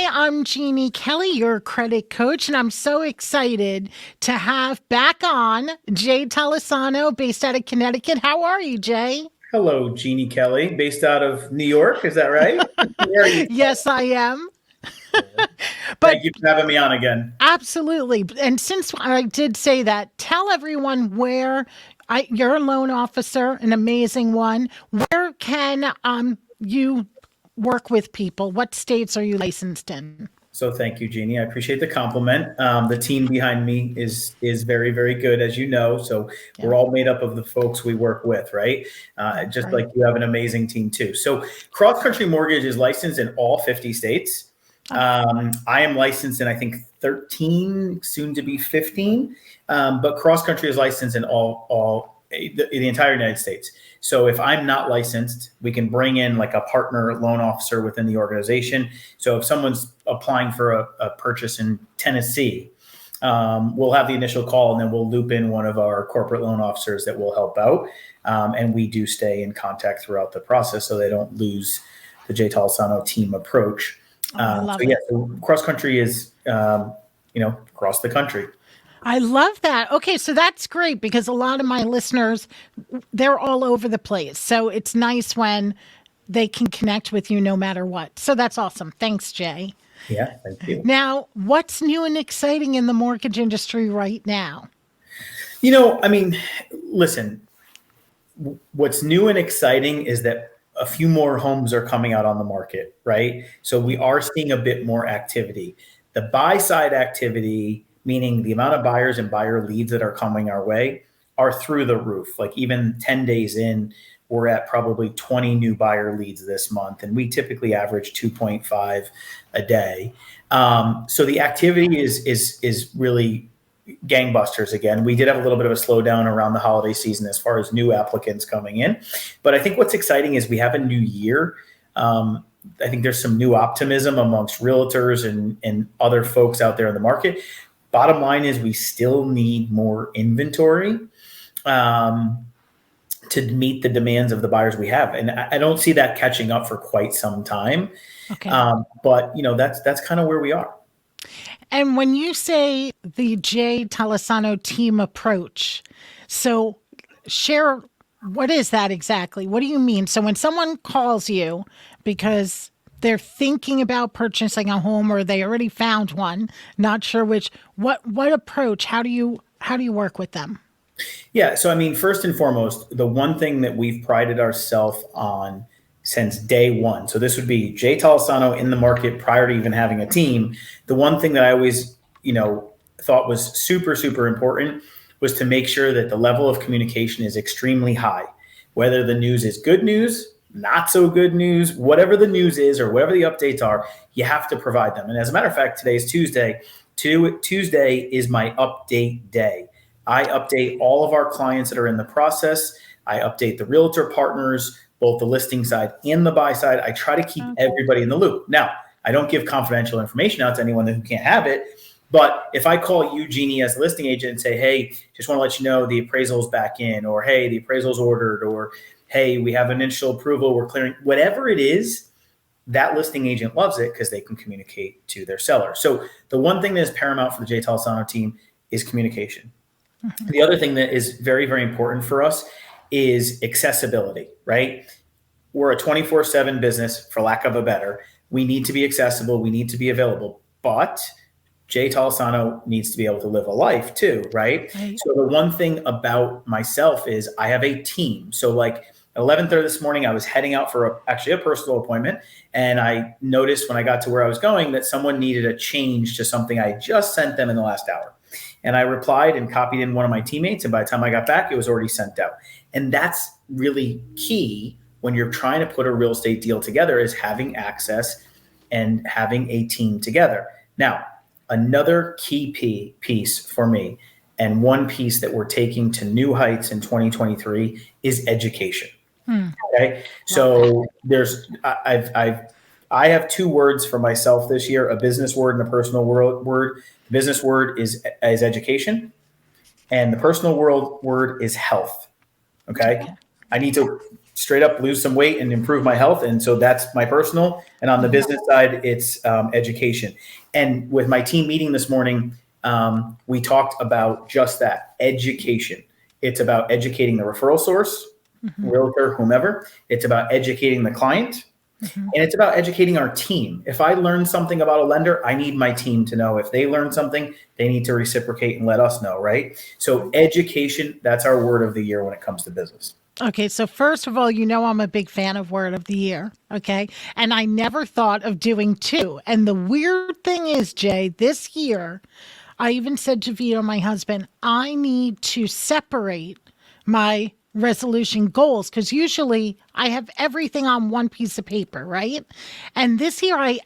Hi, I'm Jeannie Kelly, your credit coach, and I'm so excited to have back on Jay Tolisano, based out of Connecticut. How are you, Jay? Hello, Jeannie Kelly, based out of New York. Is that right? Where are you? Yes, I am. But Thank you for having me on again. absolutely. And since I did say that, tell everyone where you're a loan officer, an amazing one. Where can you work with people? What states are you licensed in? So thank you, Jeannie. I appreciate the compliment. The team behind me is very, very good, as you know. So Yeah, we're all made up of the folks we work with, right? Just right. like you have an amazing team too. So Cross Country Mortgage is licensed in all 50 states. Oh, I am licensed in, I think, 13, soon to be 15. But Cross Country is licensed in all the entire United States. So if I'm not licensed, we can bring in like a partner loan officer within the organization. So if someone's applying for a purchase in Tennessee, we'll have the initial call and then we'll loop in one of our corporate loan officers that will help out. And we do stay in contact throughout the process so they don't lose the J. Tolisano team approach. oh, I So love yeah, it. so cross country is, across the country. I love that. Okay, so that's great because a lot of my listeners, they're all over the place. So it's nice when they can connect with you no matter what. So that's awesome. Thanks, Jay. Yeah, thank you. Now, what's new and exciting in the mortgage industry right now? I mean, listen, what's new and exciting is that a few more homes are coming out on the market, right? So we are seeing a bit more activity. The buy side activity, meaning the amount of buyers and buyer leads that are coming our way, are through the roof. Like even 10 days in, we're at probably 20 new buyer leads this month, and we typically average 2.5 a day. So the activity is really gangbusters again. We did have a little bit of a slowdown around the holiday season as far as new applicants coming in. But I think what's exciting is we have a new year. I think there's some new optimism amongst realtors and other folks out there in the market. Bottom line is we still need more inventory to meet the demands of the buyers we have. And I don't see that catching up for quite some time. Okay. But that's kind of where we are. And when you say the Jay Talisano team approach, so share what is that exactly? What do you mean? So when someone calls you because they're thinking about purchasing a home or they already found one, not sure which, what approach, how do you work with them? Yeah. So, I mean, first and foremost, the one thing that we've prided ourselves on since day one. So, this would be Jay Tolisano in the market prior to even having a team. The one thing that I always, thought was super, super important was to make sure that the level of communication is extremely high. Whether the news is good news, not so good news, whatever the news is or whatever the updates are, you have to provide them. And as a matter of fact, today's Tuesday. Tuesday is my update day. I update all of our clients that are in the process. I update the realtor partners, both the listing side and the buy side. I try to keep everybody in the loop. Now, I don't give confidential information out to anyone who can't have it. But if I call you, Jeannie, as a listing agent and say, hey, just want to let you know the appraisal's back in, or hey, the appraisal's ordered, or hey, we have initial approval, we're clearing, whatever it is, that listing agent loves it because they can communicate to their seller. So the one thing that is paramount for the J. Tolisano team is communication. The other thing that is very, very important for us is accessibility, right? We're a 24/7 business, for lack of a better. We need to be accessible. We need to be available. But Jay Tolisano needs to be able to live a life too, right? Right. So the one thing about myself is I have a team. So like at 11:30 this morning, I was heading out for actually a personal appointment. And I noticed when I got to where I was going that someone needed a change to something I just sent them in the last hour. And I replied and copied in one of my teammates. And by the time I got back, it was already sent out. And that's really key when you're trying to put a real estate deal together, is having access and having a team together. Now, another key piece for me, and one piece that we're taking to new heights in 2023, is education. Okay. Love that. So I have two words for myself this year: a business word and a personal word. The business word is education, and the personal word is health. Okay. Okay. I need to straight up lose some weight and improve my health. And so that's my personal. And on the business side, it's education. And with my team meeting this morning, we talked about just that, education. It's about educating the referral source, realtor, whomever. It's about educating the client. And it's about educating our team. If I learn something about a lender, I need my team to know. If they learn something, they need to reciprocate and let us know, right? So education, that's our word of the year when it comes to business. Okay, so first of all, I'm a big fan of Word of the Year, okay? And I never thought of doing two. And the weird thing is, Jay, this year, I even said to Vito, my husband, I need to separate my resolution goals because usually I have everything on one piece of paper, right? And this year I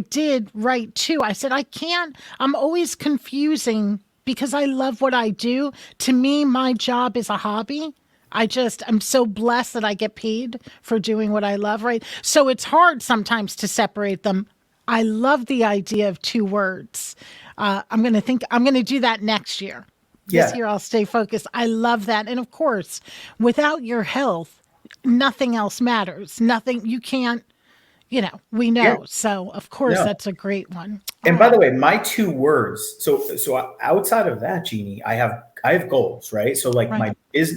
did write two. I said, I'm always confusing because I love what I do. To me, my job is a hobby. I'm so blessed that I get paid for doing what I love, right? So it's hard sometimes to separate them. I love the idea of two words. I'm going to do that next year. This year I'll stay focused. I love that. And of course, without your health, nothing else matters. Nothing, you can't, we know. Yeah. So of course, that's a great one. And by the way, my two words. So outside of that, Jeannie, I have goals, right? So like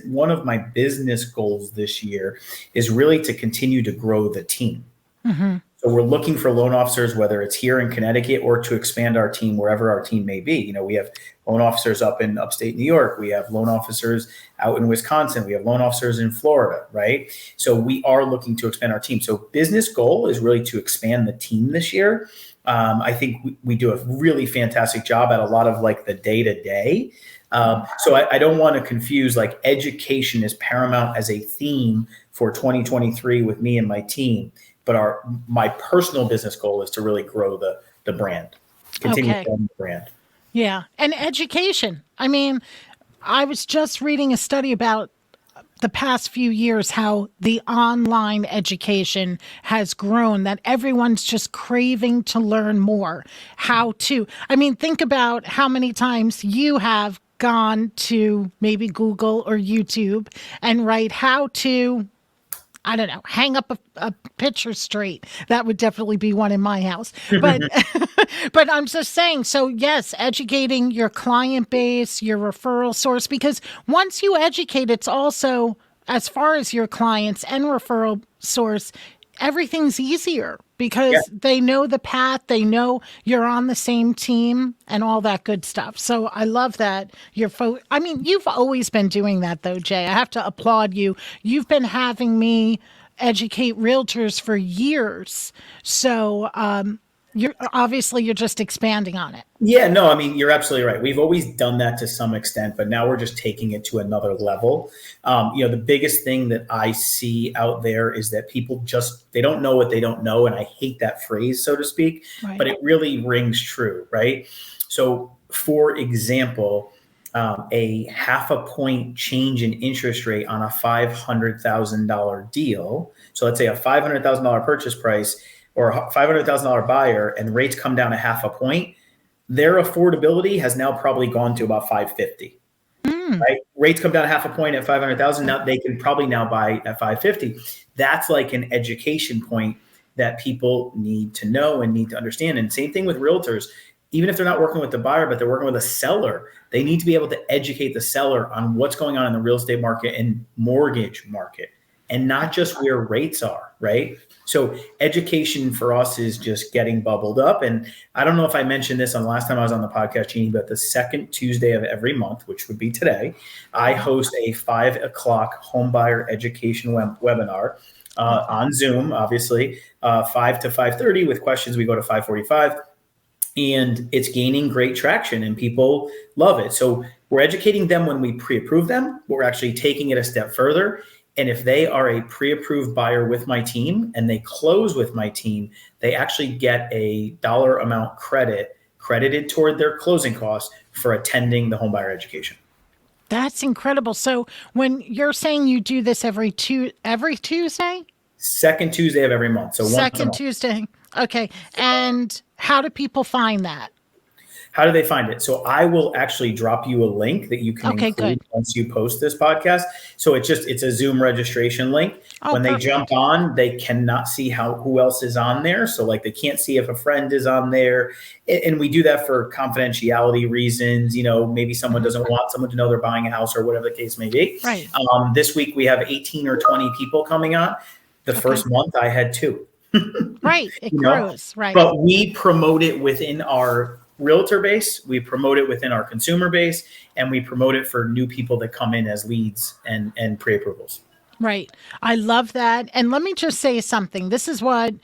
one of my business goals this year is really to continue to grow the team. So we're looking for loan officers, whether it's here in Connecticut or to expand our team wherever our team may be. We have loan officers up in upstate New York. We have loan officers out in Wisconsin. We have loan officers in Florida, right? So we are looking to expand our team. So business goal is really to expand the team this year. I think we do a really fantastic job at a lot of like the day-to-day. So I don't want to confuse, like, education is paramount as a theme for 2023 with me and my team. But my personal business goal is to really grow the brand, continue growing the brand. Yeah. And education. I mean, I was just reading a study about the past few years, how the online education has grown, that everyone's just craving to learn more. Think about how many times you have gone to maybe Google or YouTube and write how to, I don't know, hang up a picture straight. That would definitely be one in my house. But but I'm just saying, so yes, educating your client base, your referral source, because once you educate, it's also, as far as your clients and referral source, everything's easier because they know the path, they know you're on the same team and all that good stuff. So I love that you've always been doing that though, Jay. I have to applaud you. You've been having me educate realtors for years. So you're just expanding on it. Yeah, no, you're absolutely right. We've always done that to some extent, but now we're just taking it to another level. The biggest thing that I see out there is that people they don't know what they don't know. And I hate that phrase, so to speak, but it really rings true, right? So for example, a 0.5 point change in interest rate on a $500,000 deal. So let's say a $500,000 purchase price or a $500,000 buyer, and rates come down 0.5 point, their affordability has now probably gone to about $550. Right? Rates come down 0.5 point at $500,000. Now they can probably now buy at $550. That's like an education point that people need to know and need to understand. And same thing with realtors. Even if they're not working with the buyer, but they're working with a seller, they need to be able to educate the seller on what's going on in the real estate market and mortgage market, and not just where rates are, right? So education for us is just getting bubbled up. And I don't know if I mentioned this on the last time I was on the podcast, Jeannie, but the second Tuesday of every month, which would be today, I host a 5 o'clock homebuyer education webinar on Zoom, obviously, 5 to 5:30 with questions. We go to 5:45. And it's gaining great traction and people love it. So we're educating them when we pre-approve them. We're actually taking it a step further. And if they are a pre-approved buyer with my team and they close with my team, they actually get a dollar amount credited toward their closing costs for attending the homebuyer education. That's incredible. So when you're saying you do this every Tuesday? Second Tuesday of every month. So second Tuesday. Okay. And how do people find that? How do they find it? So I will actually drop you a link that you can Okay, include good. once you post this podcast. So it's a Zoom registration link. Oh, When they jump perfect. on, they cannot see who else is on there. So like they can't see if a friend is on there. And we do that for confidentiality reasons. Maybe someone Hmm. doesn't want someone to know they're buying a house or whatever the case may be. Right. This week we have 18 or 20 people coming on. The Okay. first month I had two. Right. It you know, grows. Right. but we promote it within our realtor base, we promote it within our consumer base, and we promote it for new people that come in as leads and pre-approvals. Right. I love that. And let me just say something. This is what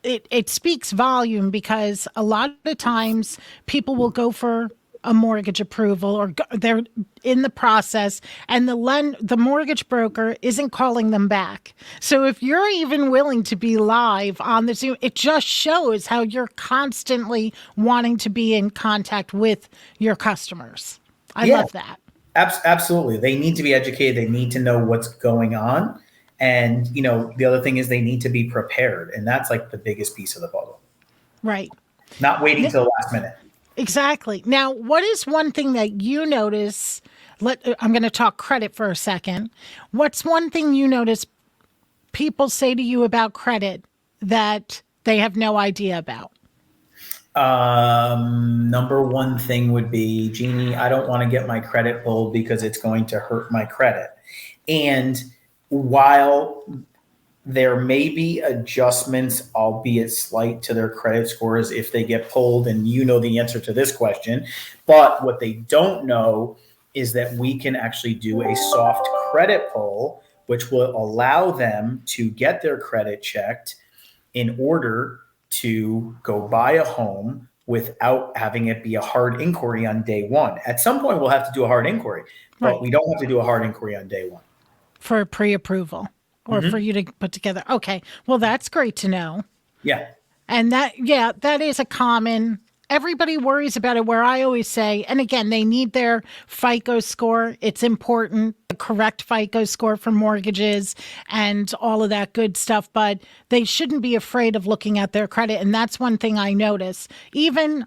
it speaks volume, because a lot of times people will go for a mortgage approval, or they're in the process, and the mortgage broker isn't calling them back. So if you're even willing to be live on the Zoom, it just shows how you're constantly wanting to be in contact with your customers. I Yeah, love that. absolutely. They need to be educated. They need to know what's going on. And, the other thing is they need to be prepared. And that's like the biggest piece of the puzzle. Right. Not waiting till the last minute. Exactly. Now, what is one thing that you notice? I'm going to talk credit for a second. What's one thing you notice people say to you about credit that they have no idea about? Number one thing would be, Jeannie, I don't want to get my credit pulled because it's going to hurt my credit. And while there may be adjustments, albeit slight, to their credit scores if they get pulled, and the answer to this question. But what they don't know is that we can actually do a soft credit pull, which will allow them to get their credit checked in order to go buy a home without having it be a hard inquiry on day one. At some point, we'll have to do a hard inquiry, but Right. we don't have to do a hard inquiry on day one. For pre-approval, or for Mm-hmm. you to put together. Okay. Well, that's great to know. Yeah. And that is a common, everybody worries about it, where I always say, and again, they need their FICO score. It's important, the correct FICO score for mortgages and all of that good stuff, but they shouldn't be afraid of looking at their credit. And that's one thing I notice. Even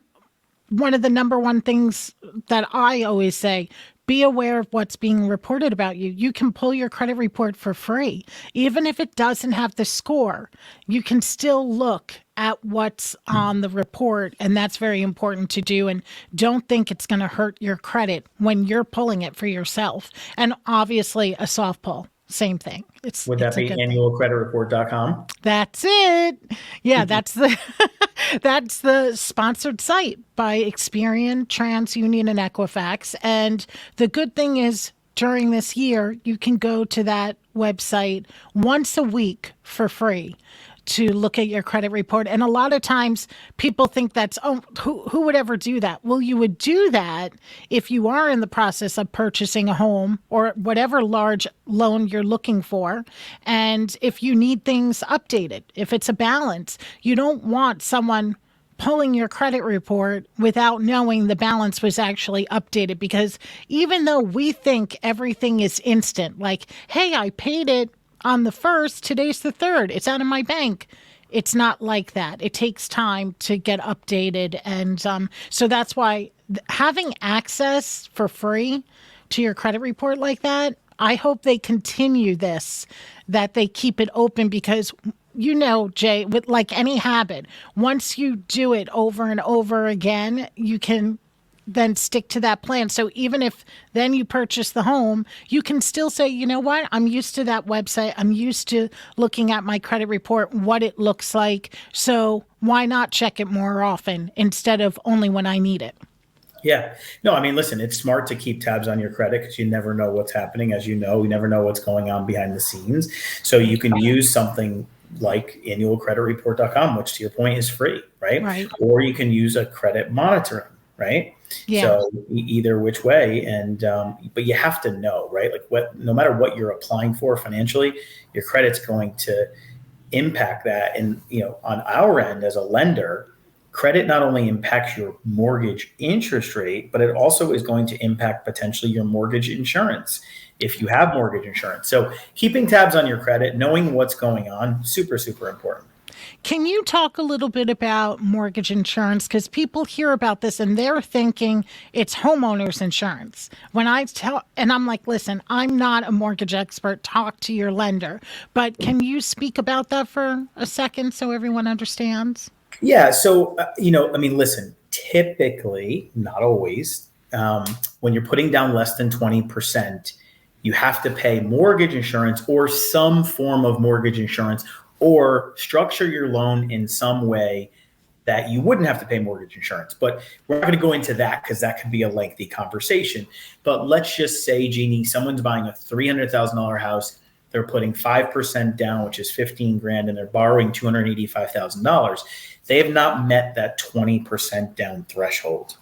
one of the number one things that I always say, be aware of what's being reported about you. You can pull your credit report for free. Even if it doesn't have the score, you can still look at what's on the report. And that's very important to do. And don't think it's going to hurt your credit when you're pulling it for yourself. And obviously, a soft pull, same thing. Would that It's a be good thing. annualcreditreport.com? That's it. Yeah, that's the that's the sponsored site by Experian, TransUnion, and Equifax. And the good thing is, during this year, you can go to that website once a week for free to look at your credit report. And a lot of times people think who would ever do that? Well, you would do that if you are in the process of purchasing a home or whatever large loan you're looking for. And if you need things updated, if it's a balance, you don't want someone pulling your credit report without knowing the balance was actually updated. Because even though we think everything is instant, like, hey, I paid it on the 1st, today's the 3rd, it's out of my bank. It's not like that. It takes time to get updated. And so that's why having access for free to your credit report like that, I hope they continue this, that they keep it open, because Jay, with like any habit, once you do it over and over again, you can then stick to that plan. So even if then you purchase the home, you can still say, you know what, I'm used to that website. I'm used to looking at my credit report, what it looks like. So why not check it more often instead of only when I need it? Yeah. No, I mean, listen, it's smart to keep tabs on your credit because you never know what's happening. As you know, you never know what's going on behind the scenes. So you can use something like annualcreditreport.com, which to your point is free, right? Right. Or you can use a credit monitoring, right? Yeah. So either which way, and but you have to know, right? Like no matter what you're applying for financially, your credit's going to impact that. And on our end as a lender, credit not only impacts your mortgage interest rate, but it also is going to impact potentially your mortgage insurance if you have mortgage insurance. So keeping tabs on your credit, knowing what's going on, super, super important. Can you talk a little bit about mortgage insurance? Because people hear about this and they're thinking it's homeowners insurance. When I tell, and I'm like, listen, I'm not a mortgage expert. Talk to your lender. But can you speak about that for a second so everyone understands? Yeah. So, I mean, listen, typically, not always, when you're putting down less than 20%, you have to pay mortgage insurance or some form of mortgage insurance or structure your loan in some way that you wouldn't have to pay mortgage insurance. But we're not going to go into that because that could be a lengthy conversation. But let's just say, Jeannie, someone's buying a $300,000 house. They're putting 5% down, which is 15 grand, and they're borrowing $285,000. They have not met that 20% down threshold.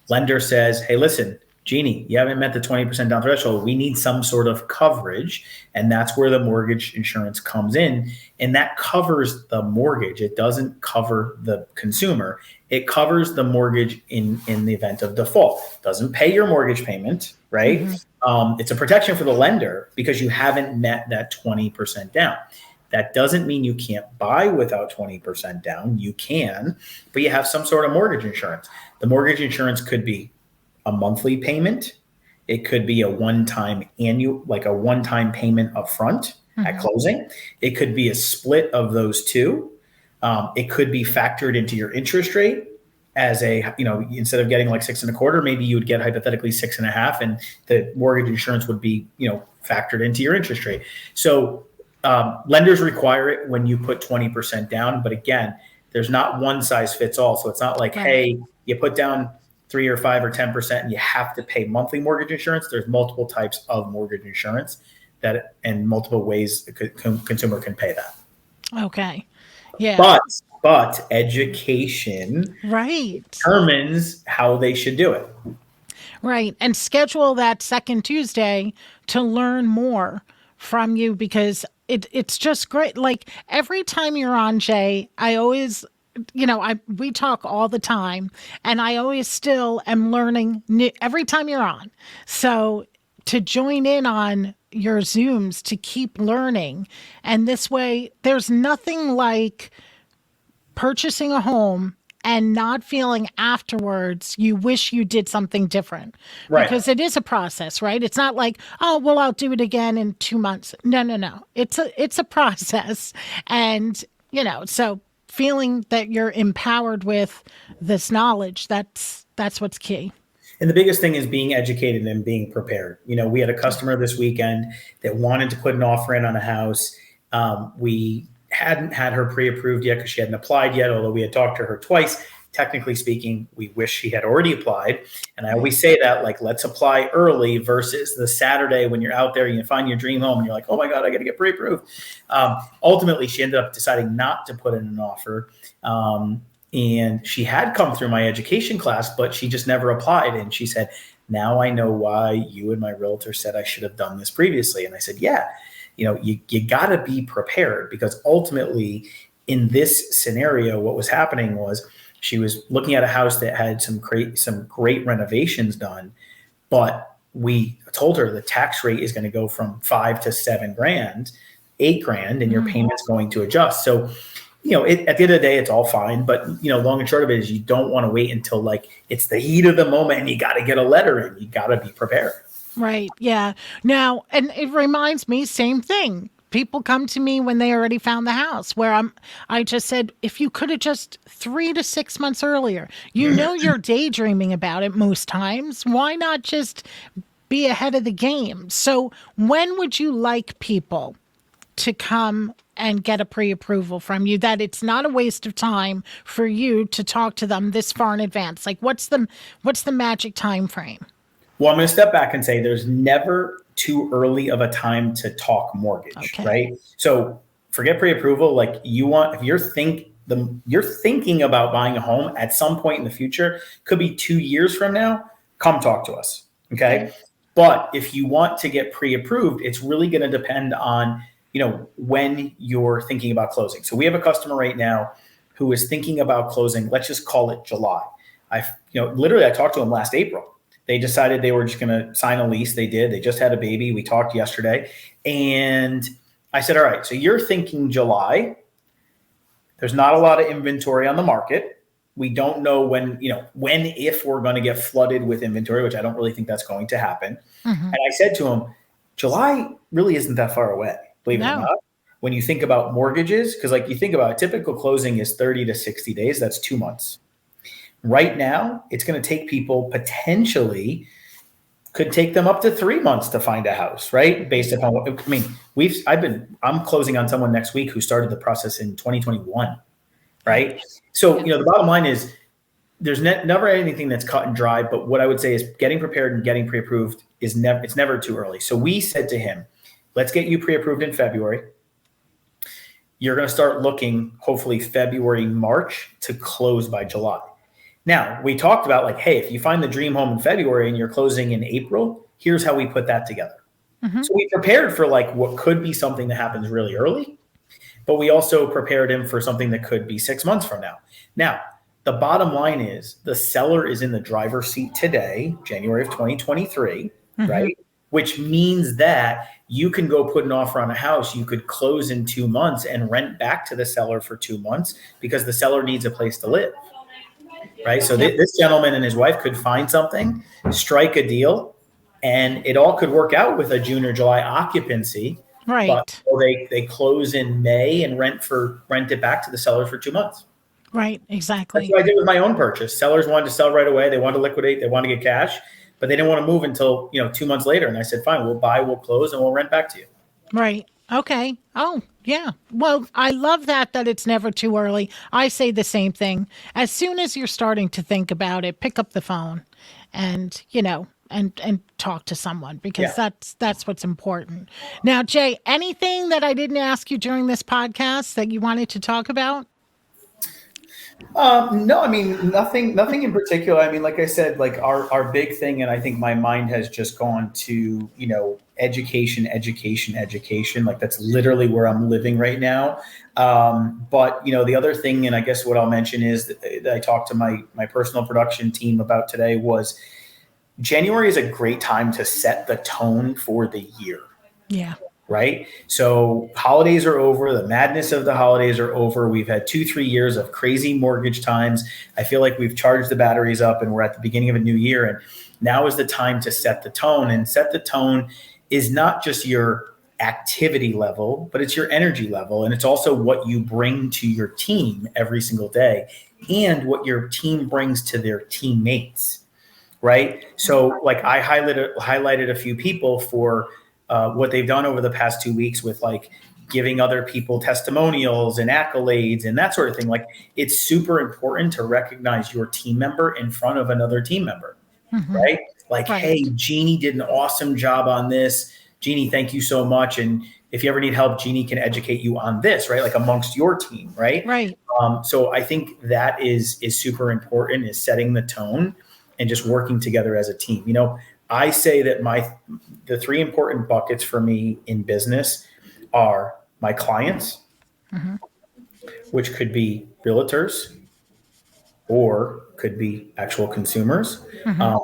Lender says, hey, listen, Jeannie, you haven't met the 20% down threshold. We need some sort of coverage. And that's where the mortgage insurance comes in. And that covers the mortgage. It doesn't cover the consumer. It covers the mortgage in the event of default. Doesn't pay your mortgage payment, right? It's a protection for the lender because you haven't met that 20% down. That doesn't mean you can't buy without 20% down. You can, but you have some sort of mortgage insurance. The mortgage insurance could be a monthly payment. It could be a one-time payment upfront at closing. It could be a split of those two. It could be factored into your interest rate as instead of getting like 6.25, maybe you would get hypothetically 6.5, and the mortgage insurance would be, factored into your interest rate. So lenders require it when you put 20% down, but again, there's not one size fits all. So it's not like, hey, you put down 3 or 5 or 10% and you have to pay monthly mortgage insurance. There's multiple types of mortgage insurance and multiple ways the consumer can pay that. Okay. Yeah. But education determines how they should do it. Right. And schedule that second Tuesday to learn more from you because it's just great. Like every time you're on, Jay, I always we talk all the time and I always still am learning new every time you're on. So to join in on your Zooms to keep learning. And this way, there's nothing like purchasing a home and not feeling afterwards you wish you did something different. Right. Because it is a process, right? It's not like, oh, well, I'll do it again in 2 months. No. It's a process. And, so feeling that you're empowered with this knowledge, that's what's key. And the biggest thing is being educated and being prepared. We had a customer this weekend that wanted to put an offer in on a house. We hadn't had her pre-approved yet because she hadn't applied yet, although we had talked to her twice. Technically speaking, we wish she had already applied. And I always say that, like, let's apply early versus the Saturday when you're out there, you find your dream home and you're like, oh my God, I got to get pre-approved. Ultimately, she ended up deciding not to put in an offer. And she had come through my education class, but she just never applied. And she said, now I know why you and my realtor said I should have done this previously. And I said, yeah, you got to be prepared because ultimately in this scenario, what was happening was she was looking at a house that had some great renovations done, but we told her the tax rate is going to go from 5 to 7 grand, 8 grand, and your payment's going to adjust. So, at the end of the day, it's all fine. But, long and short of it is you don't want to wait until like it's the heat of the moment and you got to get a letter in. You got to be prepared. Right. Yeah. Now, and it reminds me, same thing. People come to me when they already found the house where I just said, if you could have just 3 to 6 months earlier, you're daydreaming about it most times. Why not just be ahead of the game? So when would you like people to come and get a pre-approval from you, that it's not a waste of time for you to talk to them this far in advance? Like what's the magic time frame? Well, I'm going to step back and say there's never too early of a time to talk mortgage, right? So forget pre-approval. Like if you're thinking about buying a home at some point in the future, could be 2 years from now, come talk to us. Okay. But if you want to get pre-approved, it's really going to depend on, when you're thinking about closing. So we have a customer right now who is thinking about closing. Let's just call it July. I talked to them last April. They decided they were just going to sign a lease. They did. They just had a baby. We talked yesterday. And I said, all right, so you're thinking July. There's not a lot of inventory on the market. We don't know if we're going to get flooded with inventory, which I don't really think that's going to happen. Mm-hmm. And I said to him, July really isn't that far away, believe it or No. not. When you think about mortgages, because like you think about a typical closing is 30 to 60 days, that's 2 months. Right now, it's going to take people potentially could take them up to 3 months to find a house, right? Based upon what I mean, I'm closing on someone next week who started the process in 2021, right? So, the bottom line is there's never anything that's cut and dry, but what I would say is getting prepared and getting pre-approved it's never too early. So we said to him, let's get you pre-approved in February. You're going to start looking hopefully February, March to close by July. Now, we talked about like, hey, if you find the dream home in February and you're closing in April, here's how we put that together. Mm-hmm. So we prepared for like what could be something that happens really early, but we also prepared him for something that could be 6 months from now. Now, the bottom line is the seller is in the driver's seat today, January of 2023, mm-hmm. right? Which means that you can go put an offer on a house. You could close in 2 months and rent back to the seller for 2 months because the seller needs a place to live. Right. So this gentleman and his wife could find something, strike a deal, and it all could work out with a June or July occupancy. Right. But they close in May and rent it back to the seller for 2 months. Right. Exactly. That's what I did with my own purchase. Sellers wanted to sell right away. They wanted to liquidate. They wanted to get cash, but they didn't want to move until 2 months later. And I said, fine, we'll buy, we'll close, and we'll rent back to you. Right. Okay. Oh, yeah. Well, I love that it's never too early. I say the same thing. As soon as you're starting to think about it, pick up the phone and, and talk to someone because that's what's important. Now, Jay, anything that I didn't ask you during this podcast that you wanted to talk about? No, I mean, nothing in particular. I mean, like I said, like our big thing, and I think my mind has just gone to, education. Like that's literally where I'm living right now. But the other thing, and I guess what I'll mention is that I talked to my personal production team about today was January is a great time to set the tone for the year. Yeah. Right. So holidays are over. The madness of the holidays are over. We've had 2-3 years of crazy mortgage times. I feel like we've charged the batteries up and we're at the beginning of a new year. And now is the time to set the tone, and set the tone is not just your activity level, but it's your energy level. And it's also what you bring to your team every single day and what your team brings to their teammates. Right. So like I highlighted a few people for what they've done over the past 2 weeks with like giving other people testimonials and accolades and that sort of thing. Like it's super important to recognize your team member in front of another team member, mm-hmm. right? Like, right. Hey, Jeanne did an awesome job on this. Jeanne, thank you so much. And if you ever need help, Jeanne can educate you on this, right? Like amongst your team, right? Right. So I think that is super important, is setting the tone and just working together as a team. I say that the 3 important buckets for me in business are my clients, mm-hmm. which could be realtors or could be actual consumers, mm-hmm.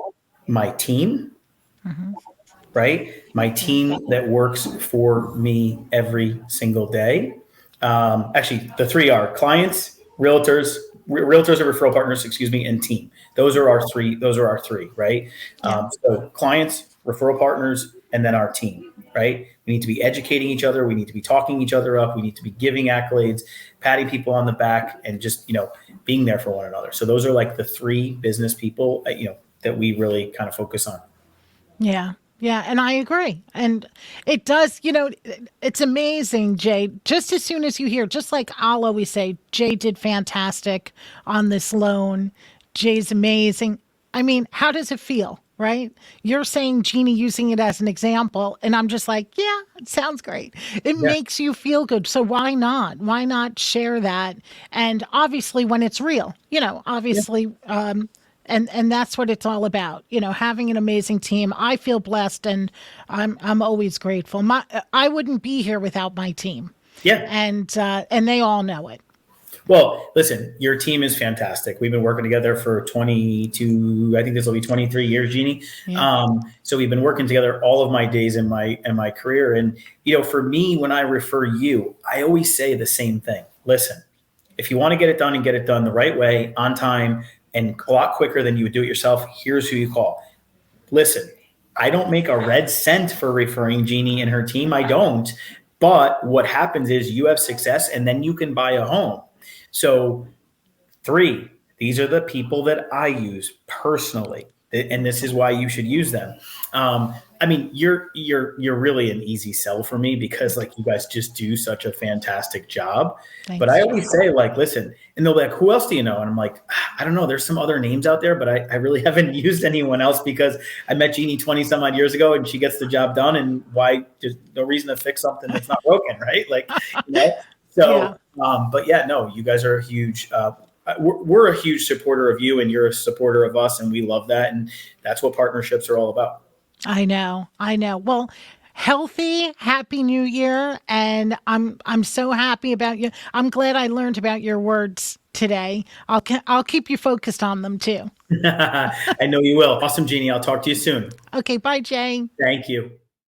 My team, mm-hmm. right? My team that works for me every single day. Actually, the 3 are clients, realtors or referral partners, and team. Those are our three, right? Yeah. So clients, referral partners, and then our team, right? We need to be educating each other. We need to be talking each other up. We need to be giving accolades, patting people on the back, and just, being there for one another. So those are like the 3 business people, that we really kind of focus on. Yeah. Yeah, and I agree. And it does, it's amazing, Jay. Just as soon as you hear, just like I'll always say, Jay did fantastic on this loan. Jay's amazing. I mean, how does it feel, right? You're saying Jeanne using it as an example, and I'm just like, yeah, it sounds great. It makes you feel good. So why not? Why not share that? And obviously when it's real, obviously, And that's what it's all about, having an amazing team. I feel blessed, and I'm always grateful. I wouldn't be here without my team. Yeah, and they all know it. Well, listen, your team is fantastic. We've been working together for 22. I think this will be 23 years, Jeanne. Yeah. So we've been working together all of my days in my career. And for me, when I refer you, I always say the same thing. Listen, If you want to get it done and get it done the right way, on time, and a lot quicker than you would do it yourself, here's who you call. Listen, I don't make a red cent for referring Jeannie and her team. I don't. But what happens is you have success and then you can buy a home. So, three, these are the people that I use personally, and this is why you should use them. I mean, you're really an easy sell for me because like you guys just do such a fantastic job. But I Thanks. always say like, listen, and they'll be like, who else do you know? And I'm like, I don't know. There's some other names out there, but I really haven't used anyone else because I met Jeannie 20 some odd years ago and she gets the job done. And why? There's no reason to fix something that's not broken, right? Like, you know. Yeah, So, but yeah, no, you guys are a huge. We're a huge supporter of you, and you're a supporter of us, and we love that. And that's what partnerships are all about. I know. I know. Well, healthy, happy new year. And I'm so happy about you. I'm glad I learned about your words today. I'll keep you focused on them too. I know you will. Awesome, Jeannie. I'll talk to you soon. Okay, bye, Jay. Thank you.